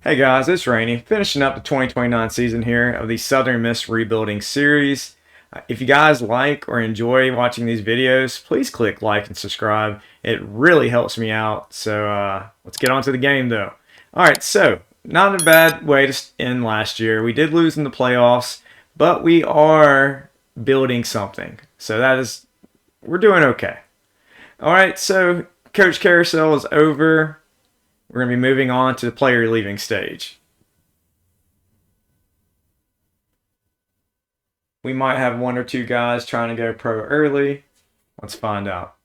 Hey guys, it's Rainey, finishing up the 2029 season here of the Southern Miss Rebuilding Series. If you guys like or enjoy watching these videos, please click like and subscribe. It really helps me out. So let's get on to the game though. Alright, so not a bad way to end last year. We did lose in the playoffs, but we are building something. So we're doing okay. Alright, so Coach Carousel is over. We're going to be moving on to the player leaving stage. We might have one or two guys trying to go pro early. Let's find out.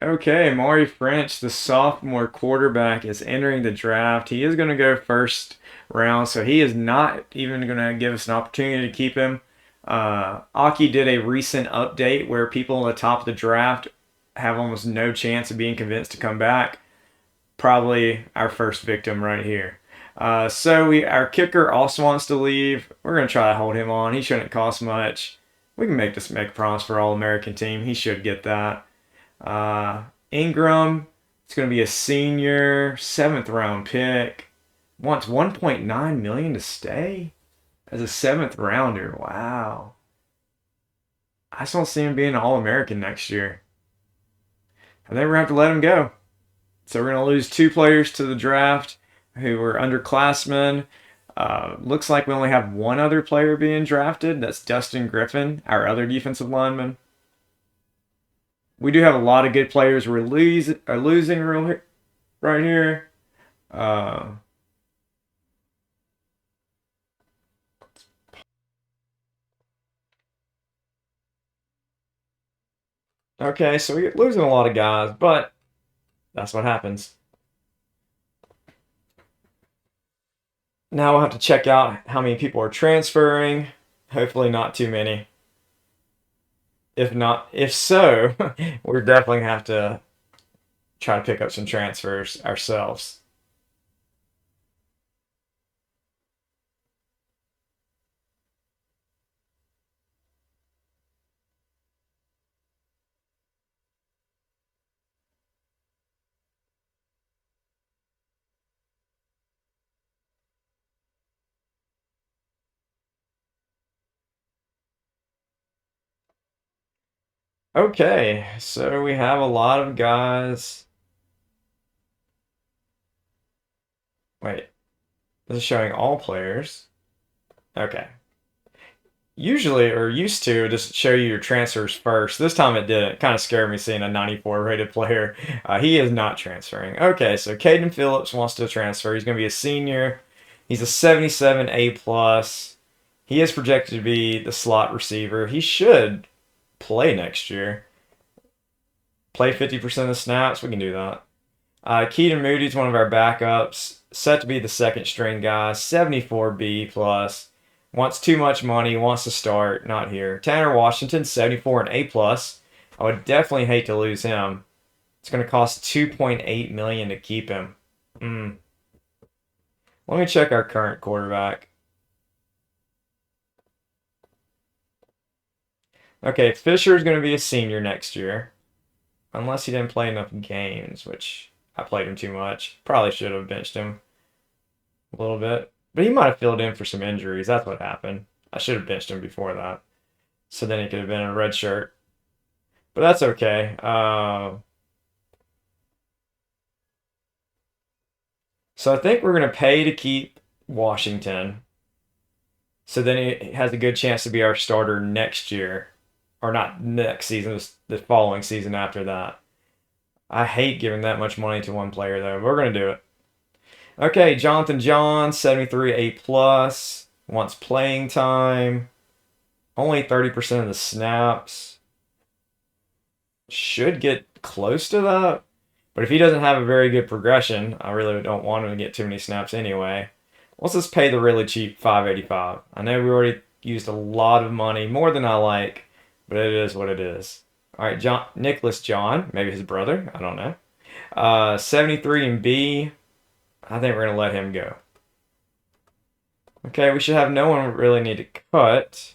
Okay, Maury French, the sophomore quarterback, is entering the draft. He is going to go first round, so he is not even going to give us an opportunity to keep him. Aki did a recent update where people at the top of the draft have almost no chance of being convinced to come back. Probably our first victim right here. Our kicker also wants to leave. We're going to try to hold him on. He shouldn't cost much. We can make a promise for All-American team. He should get that. Ingram, it's going to be a senior, 7th round pick. Wants 1.9 million to stay as a 7th rounder. Wow. I just don't see him being an All-American next year. I think we're going to have to let him go. So we're going to lose 2 players to the draft who were underclassmen. Looks like we only have one other player being drafted. That's Dustin Griffin, our other defensive lineman. We do have a lot of good players we're losing right here. Okay, so we're losing a lot of guys, but that's what happens. Now we'll have to check out how many people are transferring. Hopefully not too many. If so, we're definitely gonna have to try to pick up some transfers ourselves. Okay, so we have a lot of guys. Wait, this is showing all players. Okay. Usually, or used to, just show you your transfers first. This time it didn't. Kind of scared me seeing a 94 rated player. He is not transferring. Okay, so Caden Phillips wants to transfer. He's going to be a senior. He's a 77 A plus. He is projected to be the slot receiver. He should play next year. Play 50% of the snaps. We can do that. Keaton Moody's one of our backups. Set to be the second string guy. 74 B plus. Wants too much money. Wants to start. Not here. Tanner Washington, 74 and A plus. I would definitely hate to lose him. It's going to cost 2.8 million to keep him. Let me check our current quarterback. Okay, Fisher is going to be a senior next year. Unless he didn't play enough games, which I played him too much. Probably should have benched him a little bit. But he might have filled in for some injuries. That's what happened. I should have benched him before that. So then he could have been a red shirt. But that's okay. So I think we're going to pay to keep Washington. So then he has a good chance to be our starter next year. Or not next season, the following season after that. I hate giving that much money to one player, though. We're going to do it. Okay, Jonathan John, 73 A plus. Wants playing time. Only 30% of the snaps. Should get close to that. But if he doesn't have a very good progression, I really don't want him to get too many snaps anyway. Let's just pay the really cheap 585. I know we already used a lot of money, more than I like, but it is what it is. All right, Nicholas John, maybe his brother. I don't know. 73 and B. I think we're gonna let him go. Okay, we should have no one really need to cut.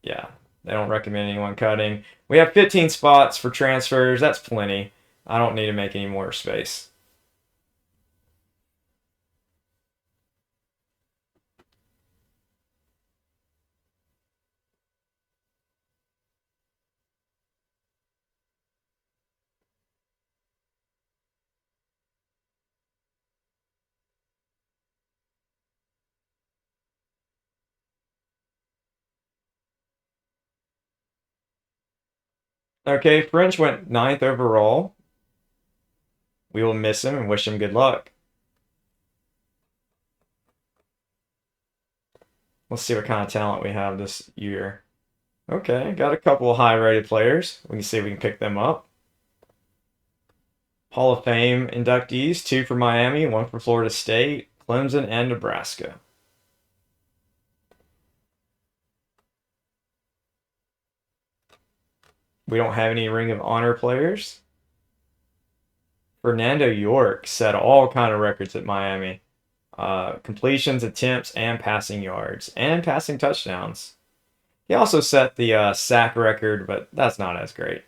Yeah, they don't recommend anyone cutting. We have 15 spots for transfers. That's plenty. I don't need to make any more space. Okay, French went 9th overall. We will miss him and wish him good luck. Let's see what kind of talent we have this year. Okay, got a couple of high-rated players. We can see if we can pick them up. Hall of Fame inductees, 2 for Miami, 1 for Florida State, Clemson, and Nebraska. We don't have any Ring of Honor players. Fernando York set all kind of records at Miami. Completions, attempts, and passing yards, and passing touchdowns. He also set the sack record, but that's not as great.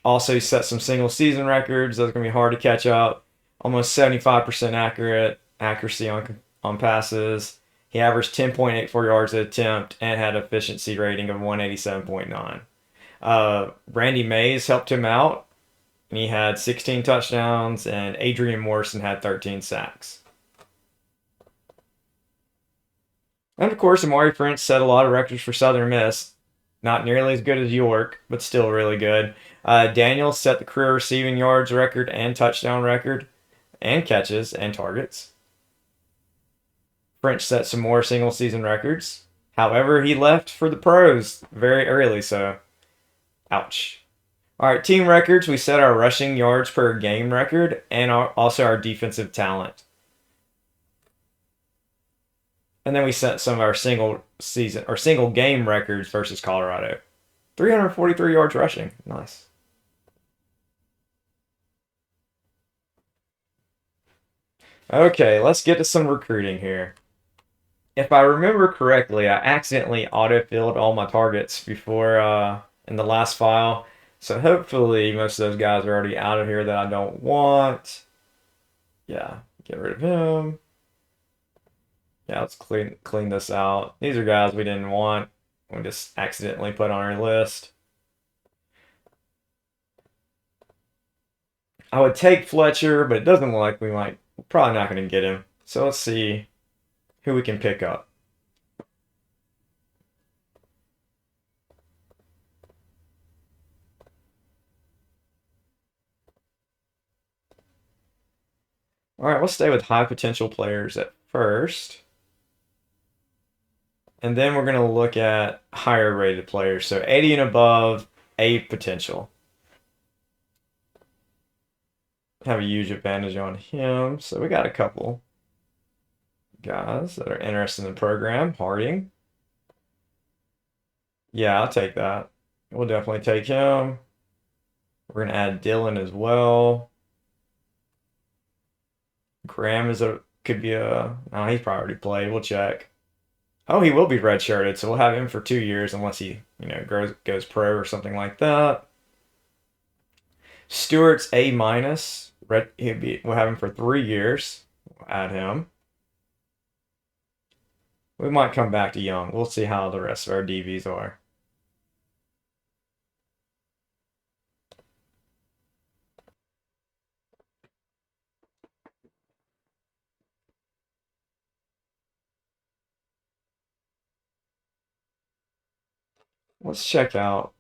Also, he set some single season records. Those are going to be hard to catch up. Almost 75% accuracy on passes. He averaged 10.84 yards an attempt and had an efficiency rating of 187.9. Randy Mays helped him out, and he had 16 touchdowns, and Adrian Morrison had 13 sacks. And of course, Amari French set a lot of records for Southern Miss. Not nearly as good as York, but still really good. Daniel set the career receiving yards record and touchdown record, and catches and targets. French set some more single season records. However, he left for the pros very early, so ouch. All right, team records. We set our rushing yards per game record and also our defensive talent. And then we set some of our single season or single game records versus Colorado. 343 yards rushing. Nice. Okay, let's get to some recruiting here. If I remember correctly, I accidentally auto-filled all my targets before in the last file. So hopefully most of those guys are already out of here that I don't want. Yeah, get rid of him. Yeah, let's clean this out. These are guys we didn't want. We just accidentally put on our list. I would take Fletcher, but it doesn't look like we're probably not going to get him. So let's see who we can pick up. All right, we'll stay with high potential players at first. And then we're going to look at higher rated players. So 80 and above, A potential. Have a huge advantage on him. So we got a couple guys that are interested in the program. Harding. Yeah, I'll take that. We'll definitely take him. We're going to add Dylan as well. Graham could be a. Oh, he's probably already played. We'll check. Oh, he will be redshirted, so we'll have him for 2 years unless he, goes pro or something like that. Stewart's A minus. We'll have him for 3 years. We'll add him. We might come back to Young. We'll see how the rest of our DBs are. Let's check out.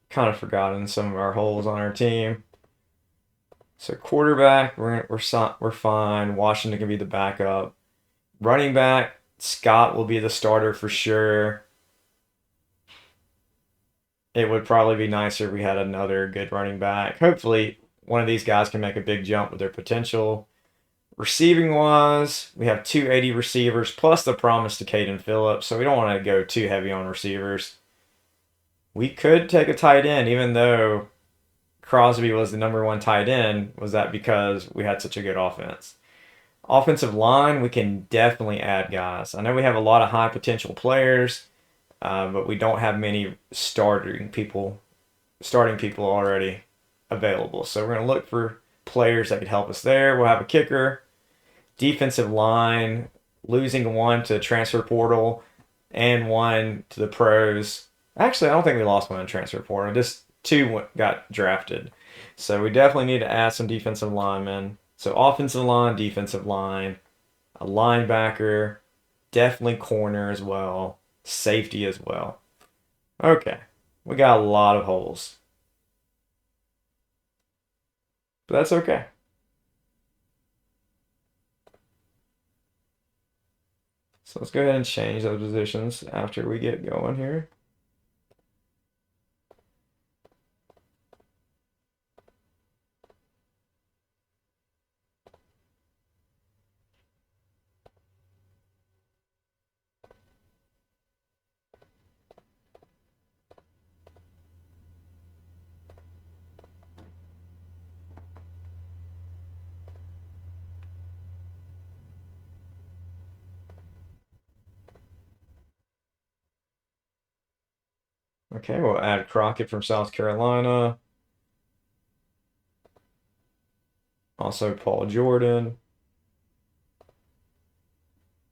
Kind of forgotten some of our holes on our team. So quarterback, we're fine. Washington can be the backup. Running back, Scott will be the starter for sure. It would probably be nicer if we had another good running back. Hopefully, one of these guys can make a big jump with their potential. Receiving wise, we have 280 receivers plus the promise to Caden Phillips, so we don't want to go too heavy on receivers. We could take a tight end, even though Crosby was the number one tight end. Was that because we had such a good offense? Offensive line, we can definitely add guys. I know we have a lot of high potential players, but we don't have many starting people already available. So we're going to look for players that could help us there. We'll have a kicker, defensive line, losing one to the transfer portal and one to the pros. Actually, I don't think we lost one in transfer portal. Just two got drafted. So we definitely need to add some defensive linemen. So offensive line, defensive line, a linebacker, definitely corner as well, safety as well. Okay, we got a lot of holes, but that's okay. So let's go ahead and change those positions after we get going here. Okay, we'll add Crockett from South Carolina. Also Paul Jordan.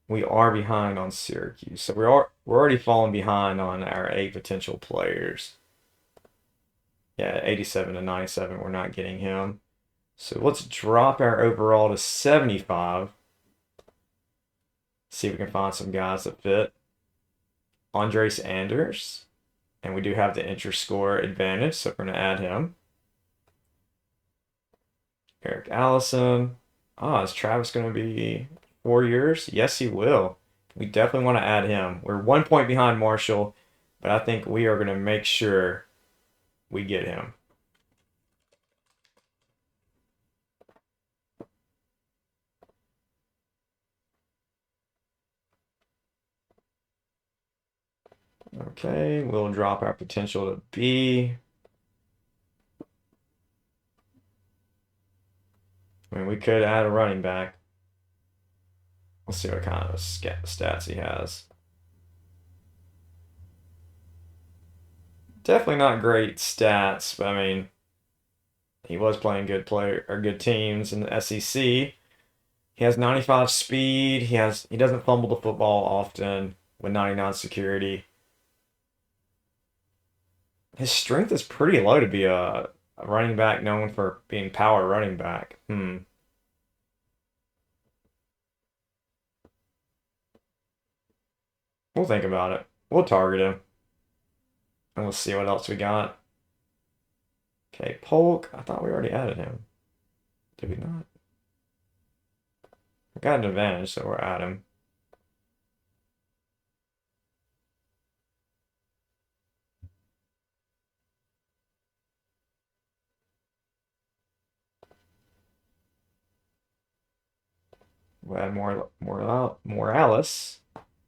We are behind on Syracuse. So we're already falling behind on our eight potential players. Yeah, 87 to 97, we're not getting him. So let's drop our overall to 75. See if we can find some guys that fit. Andres Anders. And we do have the interest score advantage, so we're going to add him. Eric Allison. Is Travis going to be 4 years? Yes, he will. We definitely want to add him. We're 1 point behind Marshall, but I think we are going to make sure we get him. Okay, we'll drop our potential to B. I mean, we could add a running back. Let's see what kind of stats he has. Definitely not great stats, but I mean, he was playing good teams in the SEC. He has 95 speed. He doesn't fumble the football often with 99 security. His strength is pretty low to be a running back known for being power running back. We'll think about it. We'll target him. And we'll see what else we got. Okay, Polk. I thought we already added him. Did we not? We got an advantage, so we're at him. We'll add Morales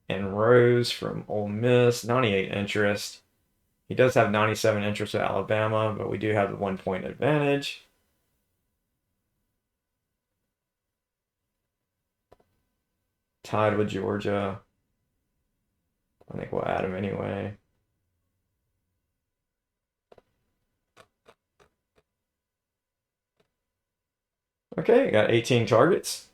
and Rose from Ole Miss. 98 interest. He does have 97 interest at Alabama, but we do have the 1 point advantage. Tied with Georgia. I think we'll add him anyway. Okay, got 18 targets.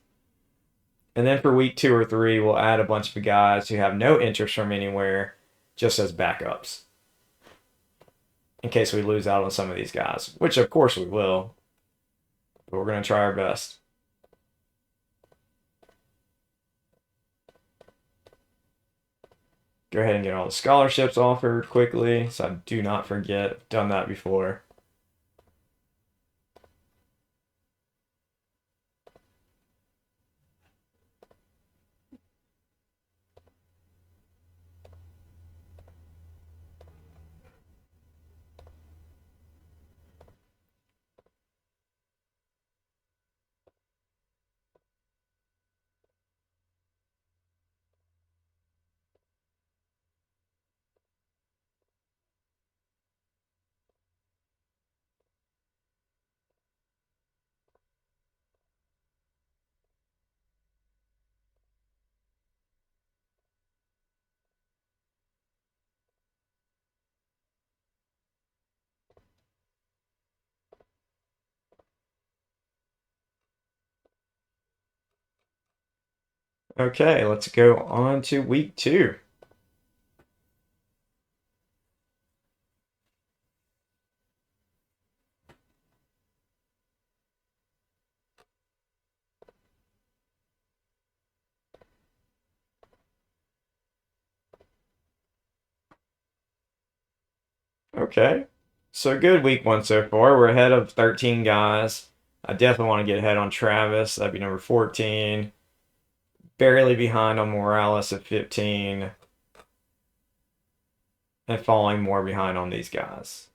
And then for week 2 or 3, we'll add a bunch of guys who have no interest from anywhere, just as backups, in case we lose out on some of these guys, which of course we will, but we're going to try our best. Go ahead and get all the scholarships offered quickly, so I do not forget. I've done that before. Okay, let's go on to week 2. Okay, so good week 1 so far. We're ahead of 13 guys. I definitely want to get ahead on Travis. That'd be number 14. Barely behind on Morales at 15. And falling more behind on these guys.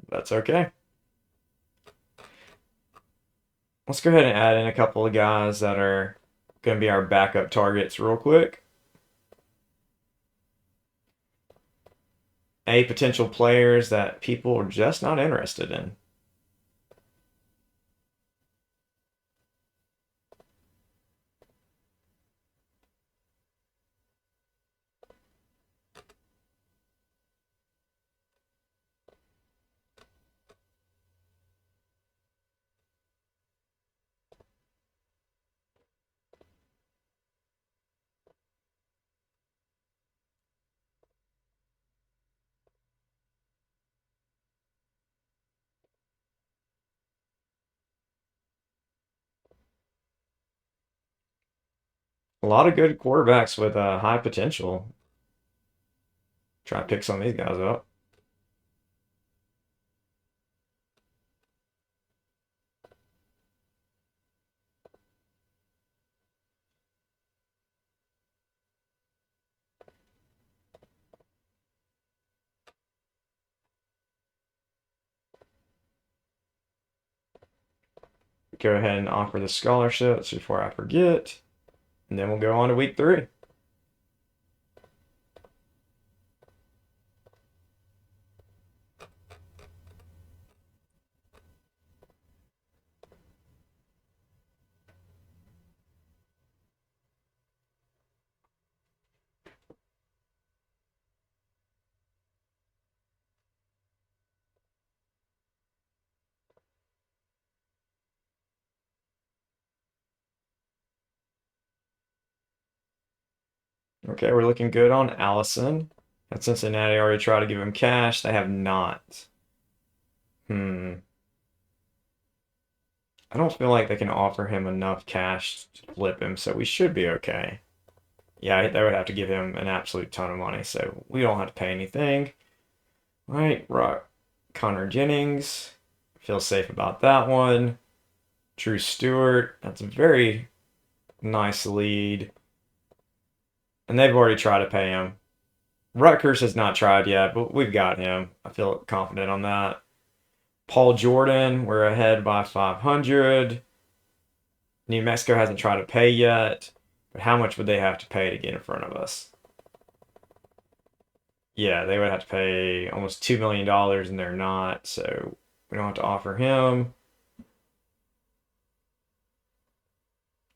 That's okay. Let's go ahead and add in a couple of guys that are going to be our backup targets real quick. Potential players that people are just not interested in. A lot of good quarterbacks with high potential. Try to pick some of these guys up. Go ahead and offer the scholarships before I forget. And then we'll go on to week 3. Okay, we're looking good on Allison. At Cincinnati, I already tried to give him cash. They have not. Hmm. I don't feel like they can offer him enough cash to flip him, so we should be okay. Yeah, they would have to give him an absolute ton of money, so we don't have to pay anything. Right, Rock. Connor Jennings. Feel safe about that one. Drew Stewart. That's a very nice lead. And they've already tried to pay him. Rutgers has not tried yet, but we've got him. I feel confident on that. Paul Jordan, we're ahead by 500. New Mexico hasn't tried to pay yet, but how much would they have to pay to get in front of us? Yeah, they would have to pay almost $2 million and they're not, so we don't have to offer him.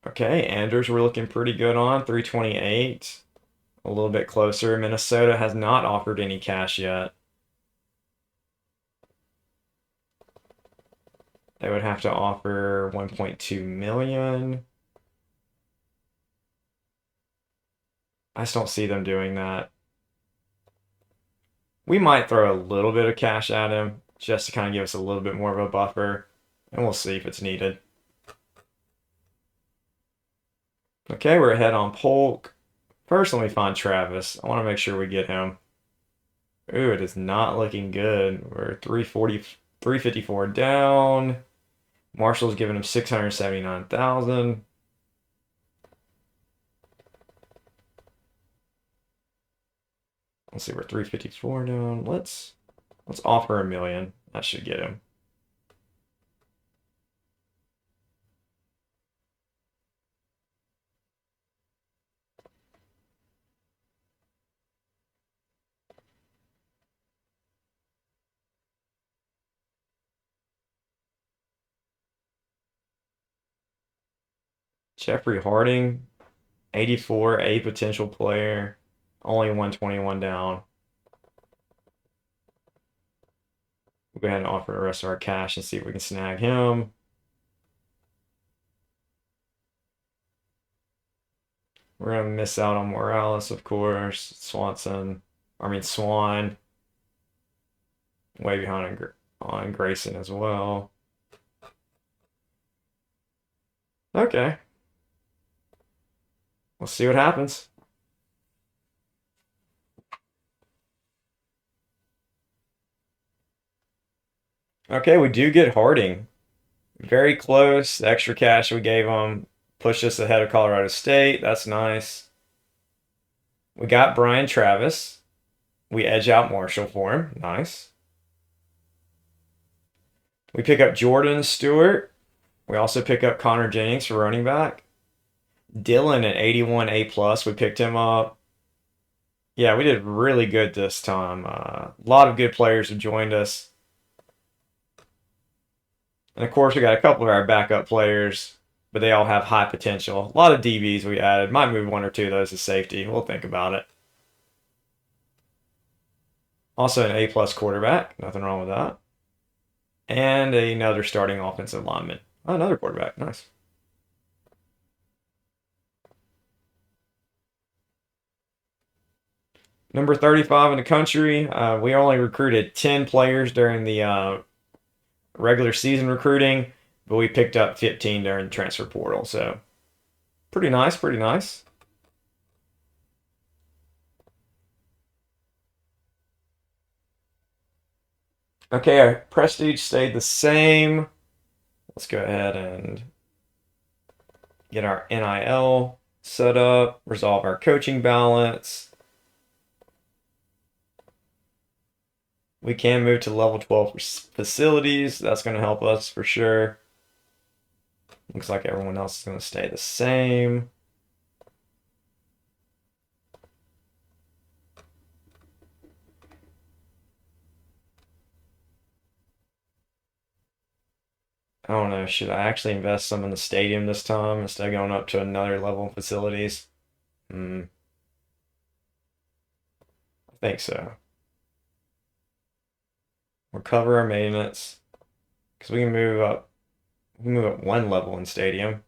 Okay, Anders we're looking pretty good on, 328. A little bit closer. Minnesota has not offered any cash yet. They would have to offer 1.2 million. I just don't see them doing that. We might throw a little bit of cash at him just to kind of give us a little bit more of a buffer, and we'll see if it's needed. Okay, we're ahead on Polk. First, let me find Travis. I want to make sure we get him. Ooh, it is not looking good. We're 340, 354 down. Marshall's giving him 679,000. Let's see, we're 354 down. Let's offer a million. That should get him. Jeffrey Harding, 84, a potential player, only 121 down. We'll go ahead and offer the rest of our cash and see if we can snag him. We're gonna miss out on Morales, of course. Swan, way behind on Grayson as well. Okay, we'll see what happens. Okay, we do get Harding. Very close. The extra cash we gave him pushed us ahead of Colorado State. That's nice. We got Brian Travis. We edge out Marshall for him. Nice. We pick up Jordan Stewart. We also pick up Connor Jennings for running back. Dylan at 81 A plus. We picked him up. Yeah, we did really good this time. A lot of good players have joined us. And of course, we got a couple of our backup players, but they all have high potential. A lot of DBs we added. Might move one or two of those to safety. We'll think about it. Also an A plus quarterback. Nothing wrong with that. And another starting offensive lineman. Oh, another quarterback. Nice. Number 35 in the country. We only recruited 10 players during the regular season recruiting, but we picked up 15 during the transfer portal. So pretty nice, pretty nice. Okay, our prestige stayed the same. Let's go ahead and get our NIL set up, resolve our coaching balance. We can move to level 12 facilities. That's going to help us for sure. Looks like everyone else is going to stay the same. I don't know. Should I actually invest some in the stadium this time instead of going up to another level of facilities? I think so. We'll cover our maintenance because we can move up. We can move up one level in stadium,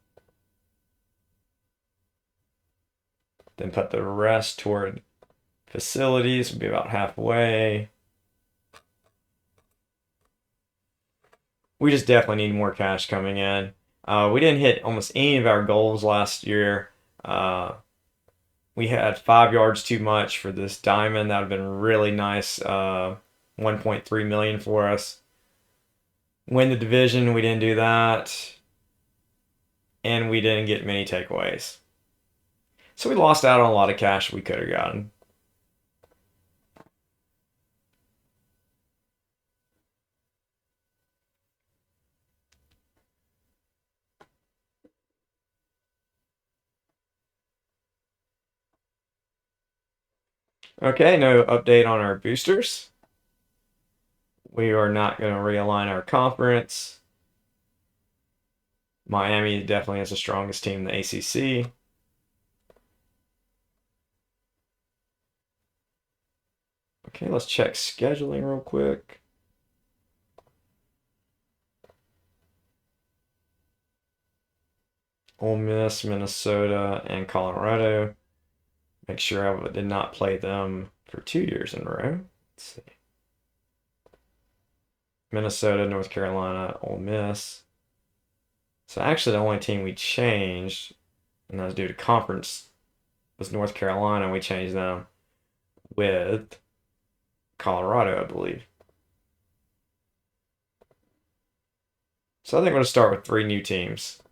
then put the rest toward facilities. We'll be about halfway. We just definitely need more cash coming in. We didn't hit almost any of our goals last year. We had 5 yards too much for this diamond. That would have been really nice. 1.3 million for us. Win the division. We didn't do that, and we didn't get many takeaways. So we lost out on a lot of cash we could have gotten. Okay, no update on our boosters. We are not going to realign our conference. Miami definitely has the strongest team in the ACC. Okay, let's check scheduling real quick. Ole Miss, Minnesota, and Colorado. Make sure I did not play them for 2 years in a row. Let's see. Minnesota, North Carolina, Ole Miss. So actually the only team we changed, and that was due to conference, was North Carolina. We changed them with Colorado, I believe. So I think we're going to start with 3 new teams.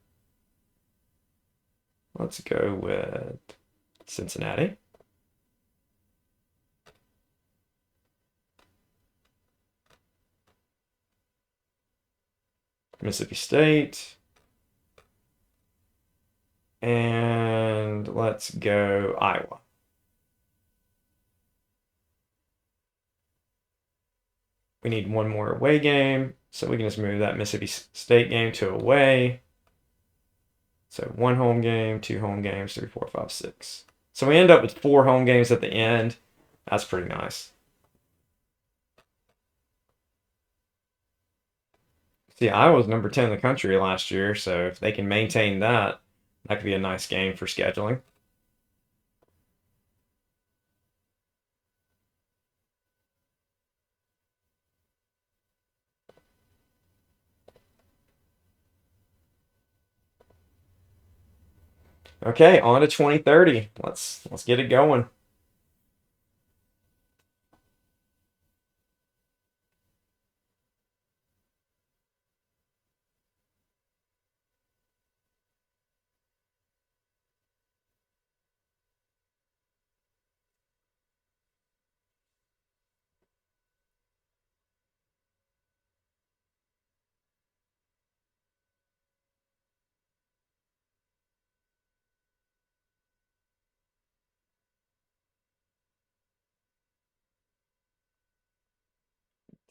Let's go with Cincinnati. Mississippi State. And let's go Iowa. We need one more away game, so we can just move that Mississippi State game to away. So 1 home game, 2 home games, 3, 4, 5, 6. So we end up with 4 home games at the end. That's pretty nice. See, Iowa was number 10 in the country last year, so if they can maintain that, that could be a nice game for scheduling. Okay, on to 2030. Let's get it going.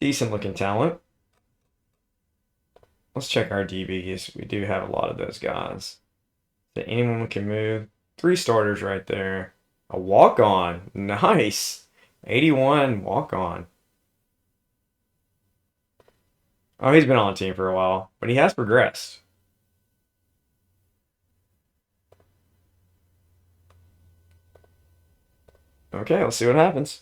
Decent looking talent. Let's check our DBs. We do have a lot of those guys. That anyone can move. 3 starters right there. A walk on. Nice. 81 walk on. Oh, he's been on the team for a while, but he has progressed. Okay, let's see what happens.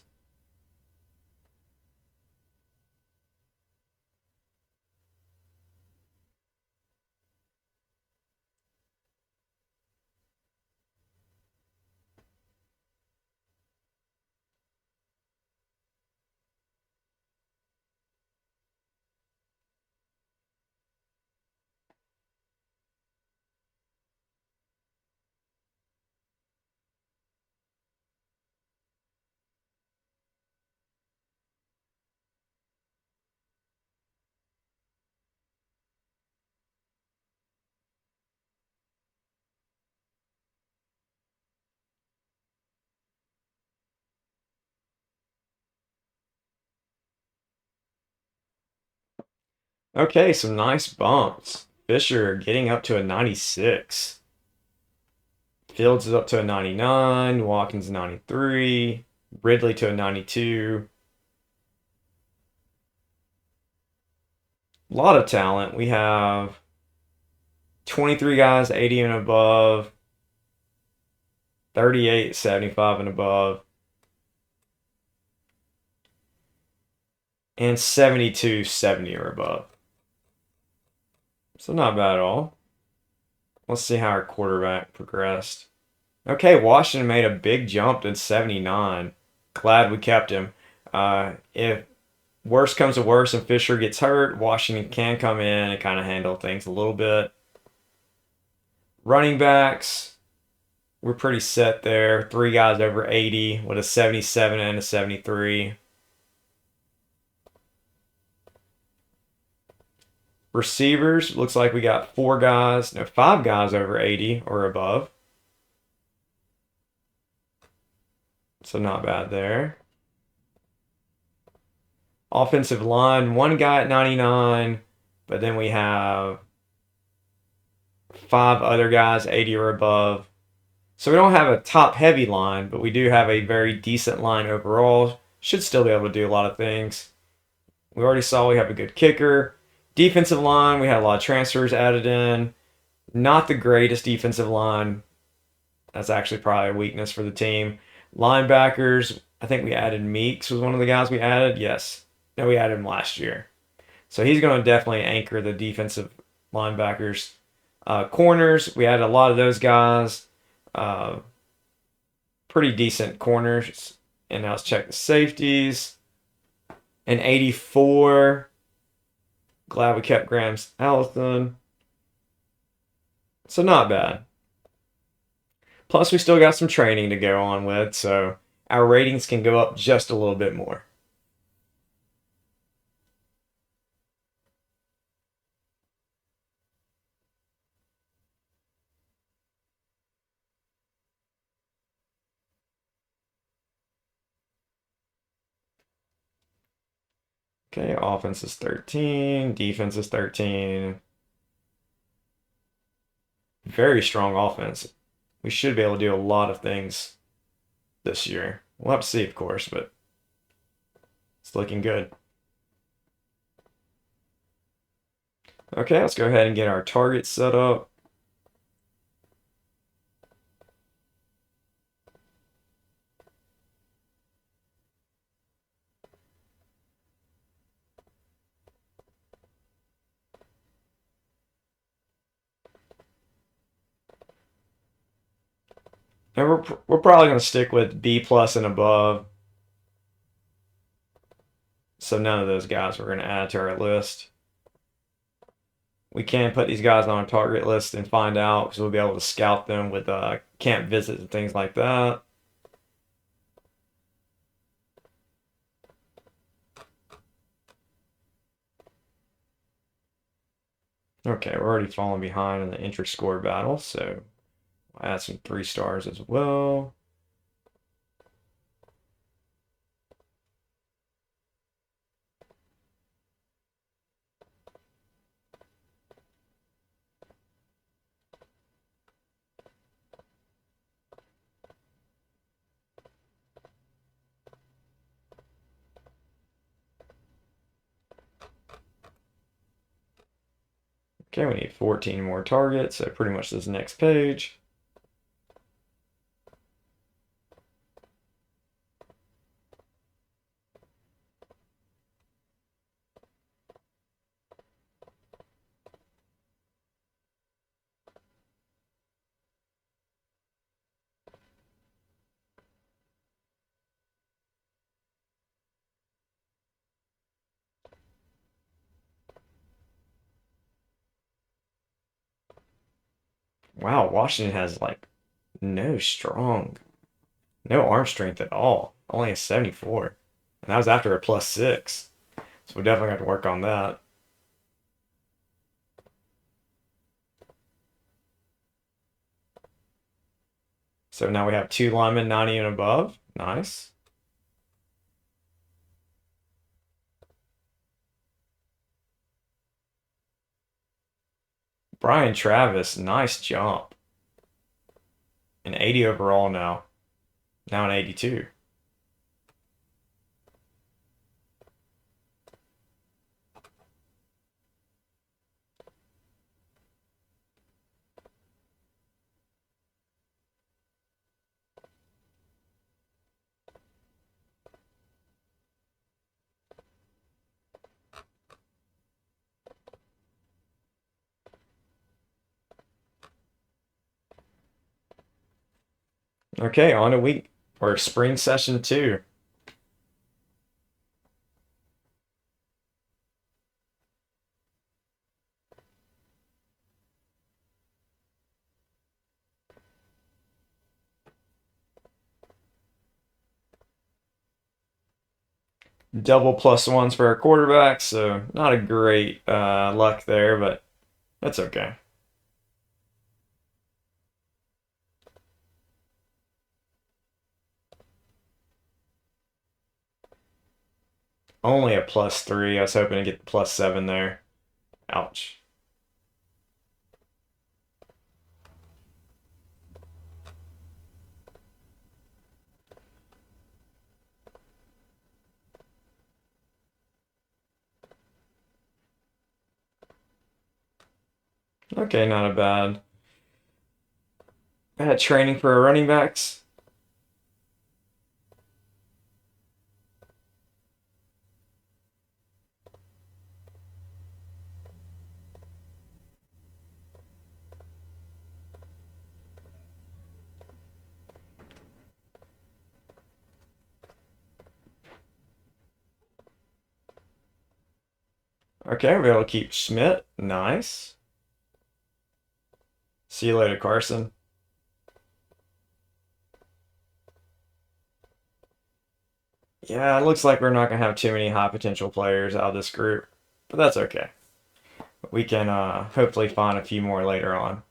Okay, some nice bumps. Fisher getting up to a 96. Fields is up to a 99. Watkins 93. Ridley to a 92. A lot of talent. We have 23 guys 80 and above, 38 75 and above, and 72 70 or above. So not bad at all. Let's see how our quarterback progressed. Okay, Washington made a big jump to 79. Glad we kept him. If worse comes to worse and Fisher gets hurt, Washington can come in and kind of handle things a little bit. Running backs, we're pretty set there. 3 guys over 80 with a 77 and a 73. Receivers, looks like we got 4 guys, no, 5 guys over 80 or above. So not bad there. Offensive line, 1 guy at 99, but then we have 5 other guys 80 or above. So we don't have a top heavy line, but we do have a very decent line overall. Should still be able to do a lot of things. We already saw we have a good kicker. Defensive line, we had a lot of transfers added in. Not the greatest defensive line. That's actually probably a weakness for the team. Linebackers, I think we added Meeks was one of the guys we added. Yes. No, we added him last year. So he's going to definitely anchor the defensive linebackers. Corners, we added a lot of those guys. Uh, Pretty decent corners. And now let's check the safeties. An 84. Glad we kept Grams Allison. So not bad. Plus, we still got some training to go on with, so our ratings can go up just a little bit more. Okay, offense is 13, defense is 13. Very strong offense. We should be able to do a lot of things this year. We'll have to see, of course, but it's looking good. Okay, let's go ahead and get our targets set up. And we're probably going to stick with B plus and above. So none of those guys we're going to add to our list. We can put these guys on a target list and find out because we'll be able to scout them with camp visits and things like that. Okay, we're already falling behind in the intra-score battle, so I'll add some 3 stars as well. Okay, we need 14 more targets, so pretty much this next page. Wow, Washington has like no strong, no arm strength at all. Only a 74. And that was after a +6. So we definitely have to work on that. So now we have 2 linemen 90 and above. Nice. Brian Travis, nice jump. An 80 overall now. Now an 82. Okay, on to week or spring session 2. Double +1s for our quarterbacks, so not a great luck there, but that's okay. Only a +3. I was hoping to get the +7 there. Ouch. Okay, not a bad training for our running backs. Okay, we're able to keep Schmidt. Nice. See you later, Carson. Yeah, it looks like we're not going to have too many high potential players out of this group, but that's okay. We can hopefully find a few more later on.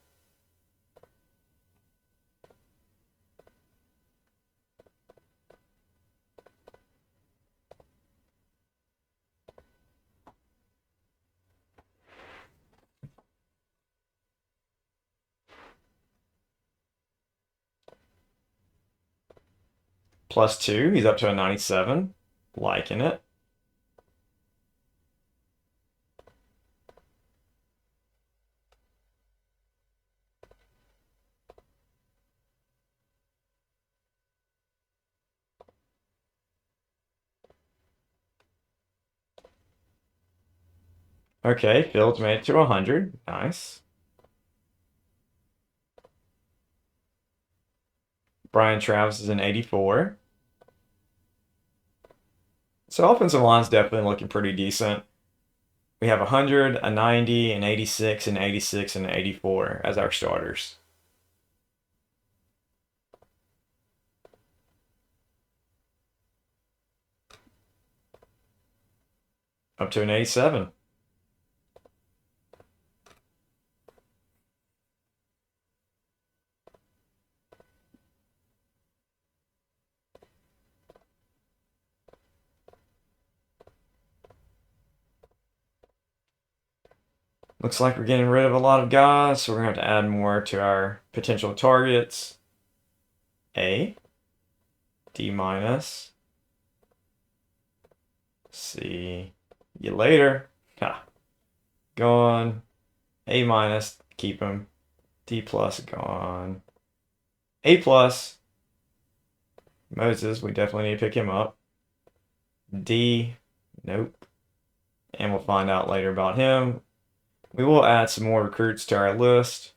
+2, he's up to a 97. Liking it. Okay, Fields made it to 100. Nice. Brian Travis is an 84. So offensive line's definitely looking pretty decent. We have 100, a 90, an 86, an 86, and an 84 as our starters. Up to an 87. Looks like we're getting rid of a lot of guys, so we're going to have to add more to our potential targets. A, D minus, C, you later. Ha. Gone. A minus, keep him. D plus, gone. A plus, Moses, we definitely need to pick him up. D, nope. And we'll find out later about him. We will add some more recruits to our list.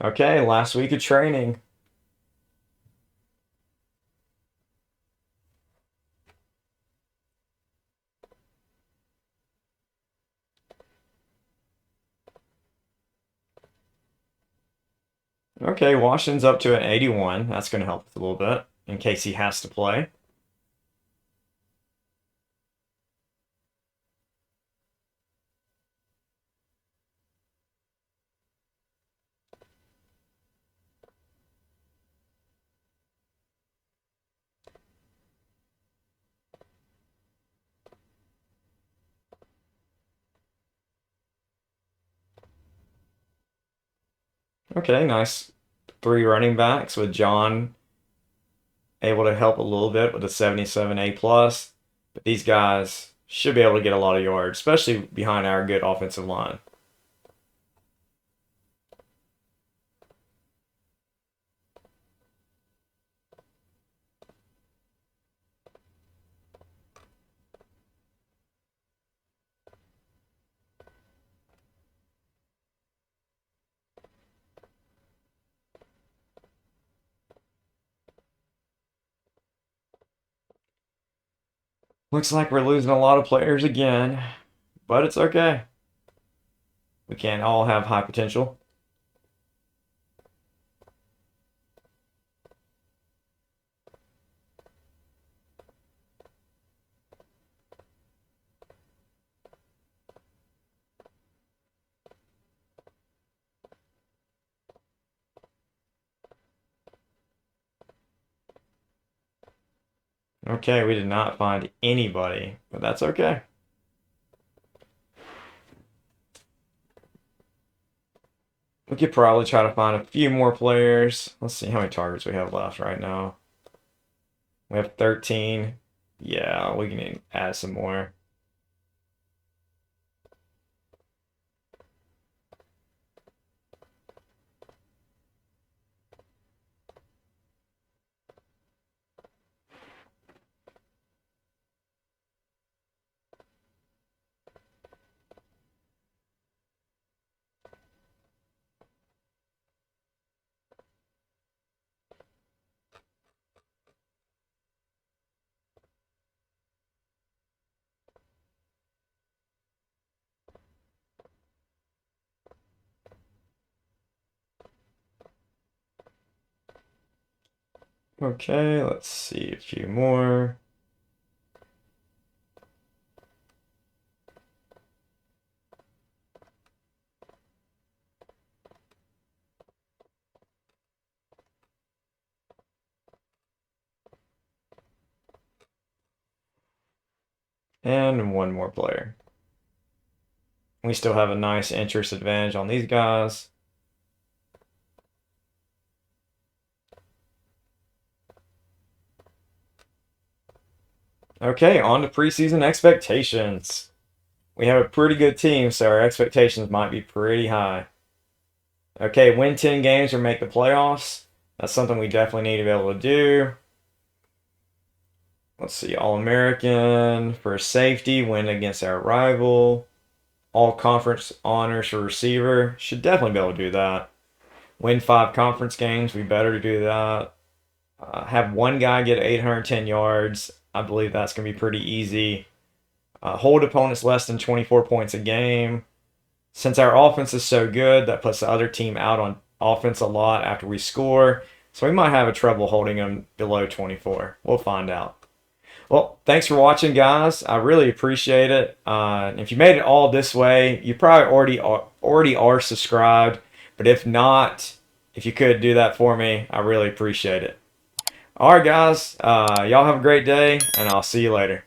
Okay, last week of training. Okay, Washington's up to an 81. That's going to help us a little bit in case he has to play. Okay, nice. 3 running backs with John able to help a little bit with a 77 A plus. But these guys should be able to get a lot of yards, especially behind our good offensive line. Looks like we're losing a lot of players again, but it's okay. We can't all have high potential. Okay, we did not find anybody, but that's okay. We could probably try to find a few more players. Let's see how many targets we have left right now. We have 13. Yeah, we can add some more. Okay, let's see a few more. And one more player. We still have a nice interest advantage on these guys. Okay, on to preseason expectations. We have a pretty good team, so our expectations might be pretty high. Okay, win 10 games or make the playoffs. That's something we definitely need to be able to do. Let's see, All-American for safety, win against our rival. All-conference honors for receiver. Should definitely be able to do that. Win 5 conference games, we better do that. Have one guy get 810 yards. I believe that's going to be pretty easy. Hold opponents less than 24 points a game. Since our offense is so good, that puts the other team out on offense a lot after we score. So we might have a trouble holding them below 24. We'll find out. Well, thanks for watching, guys. I really appreciate it. If you made it all this way, you probably already are subscribed. But if not, if you could do that for me, I really appreciate it. All right, guys. Y'all have a great day, and I'll see you later.